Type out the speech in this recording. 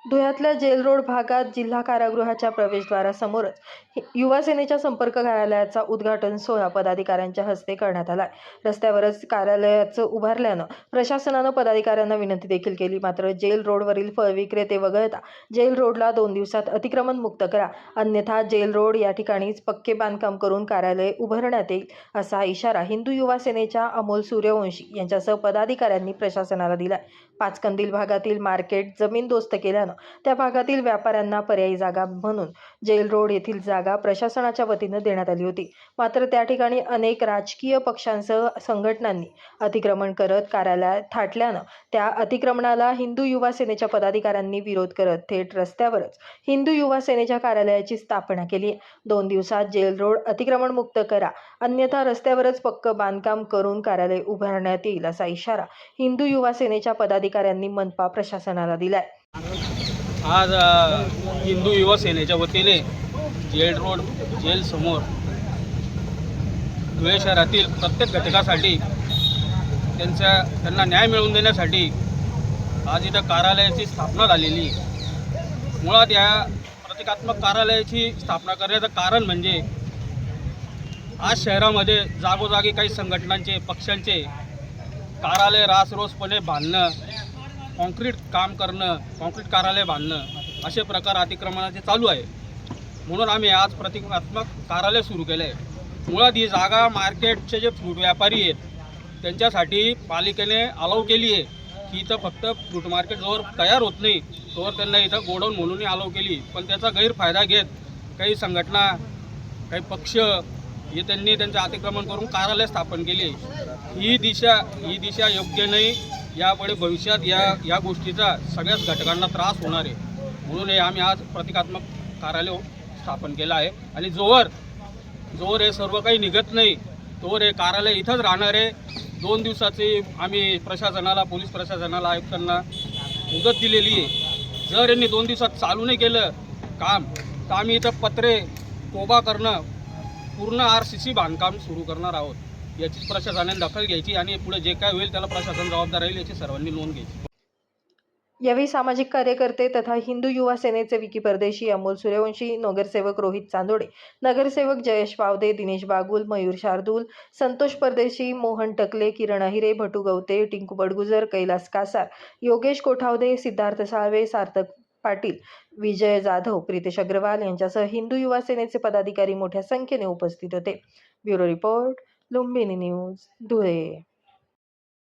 धुळ्यातल्या gel road भागात जिल्हा कारागृहाच्या प्रवेशद्वारासमोरच युवा सेनेच्या संपर्क कार्यालयाचा उद्घाटन सोहळा पदाधिकाऱ्यांच्या हस्ते करण्यात आला. रस्त्यावरच कार्यालयाचं उभारल्यानं प्रशासनानं पदाधिकाऱ्यांना विनंती देखील केली. मात्र जेल रोडवरील फळ विक्रेते वगळता जेल रोडला 2 दिवसात अतिक्रमण मुक्त करा, अन्यथा जेल रोड या ठिकाणीच पक्के बांधकाम करून कार्यालय उभारण्यात येईल, असा इशारा हिंदू युवा सेनेच्या अमोल सूर्यवंशी यांच्यासह पदाधिकाऱ्यांनी प्रशासनाला दिलाय. पाचकंदील भागातील मार्केट जमीनदोस्त केल्यानं त्या भागातील व्यापाऱ्यांना पर्यायी जागा म्हणून जेल रोड येथील जागा प्रशासनाच्या वतीनं देण्यात आली होती. मात्र त्या ठिकाणी अनेक राजकीय पक्षांसह संघटनांनी अतिक्रमण करत कार्यालयात थाटल्यानं त्या अतिक्रमणाला हिंदू युवा सेनेच्या पदाधिकाऱ्यांनी विरोध करत थेट रस्त्यावरच हिंदू युवा सेनेच्या कार्यालयाची स्थापना केली. 2 दिवसात जेल रोड अतिक्रमण मुक्त करा, अन्यथा रस्त्यावरच पक्कं बांधकाम करून कार्यालय उभारण्यात येईल, असा इशारा हिंदू युवा सेनेच्या पदाधिकाऱ्यांनी मनपा प्रशासनाला दिलाय. आज हिंदू युवा सेनेच्या वतीने जेल रोड जेल समोर धुळे शहरातील प्रत्येक घटकासाठी त्यांना न्याय मिळवून देण्यासाठी आज इथं कार्यालयाची स्थापना झालेली. मुळात या प्रतिकात्मक कार्यालयाची स्थापना करण्याचं कारण म्हणजे आज शहरामध्ये जागोजागी काही संघटनांचे पक्षांचे कार्यालय रासरोसपणे बांधणं, कॉन्क्रीट काम करणं, कॉन्क्रीट कार्यालय बांधणं असे प्रकार अतिक्रमणाचे चालू आहे. म्हणून आम्ही आज प्रतिकात्मक कार्यालय सुरू केलं आहे. मुळात ही जागा मार्केटचे जे फ्रूट व्यापारी आहेत त्यांच्यासाठी पालिकेने अलाव केली आहे की इथं फक्त फ्रूट मार्केट जोवर तयार होत नाही तोवर त्यांना इथं गोडाऊन म्हणून अलाव केली. पण त्याचा गैरफायदा घेत काही संघटना, काही पक्ष हे त्यांनी त्यांचं अतिक्रमण करून कार्यालय स्थापन केली. ही दिशा योग्य नाही. यापुढे भविष्यात या गोष्टीचा सगळ्याच घटकांना त्रास होणार आहे. म्हणून हे आम्ही आज प्रतिकात्मक कार्यालय स्थापन केलं आहे. आणि जोवर हे सर्व काही निघत नाही तोवर हे कार्यालय इथंच राहणार आहे. 2 दिवसाची आम्ही प्रशासनाला, पोलीस प्रशासनाला, आयुक्तांना मुदत दिलेली आहे. जर यांनी 2 दिवसात चालू नाही केलं काम तर आम्ही इथं पत्रे कोबा करणं, पूर्ण RCC बांधकाम सुरू करणार आहोत. याची प्रशासनाने दखल घ्यायची आणि पुढे जे काय होईल त्याला प्रशासन जबाबदार राहील याची सर्वांनी नोंद घ्यायची. यावेळी सामाजिक कार्यकर्ते तथा हिंदू युवा सेनेचे विकी परदेशी, अमोल सूर्यवंशी, नगरसेवक रोहित चांदोडे, नगरसेवक जयेश पावदे, दिनेश बागुल, मयूर शार्दूल, संतोष परदेशी, मोहन टकले, किरण अहिरे, भटू गवते, टिंकू बडगुजर, कैलास कासार, योगेश कोठावदे, सिद्धार्थ साळवे, सार्थक पाटील, विजय जाधव, प्रीतेश अग्रवाल यांच्यासह हिंदू युवा सेनेचे पदाधिकारी मोठ्या संख्येने उपस्थित होते. Bureau report, Lumbini news, Dhule.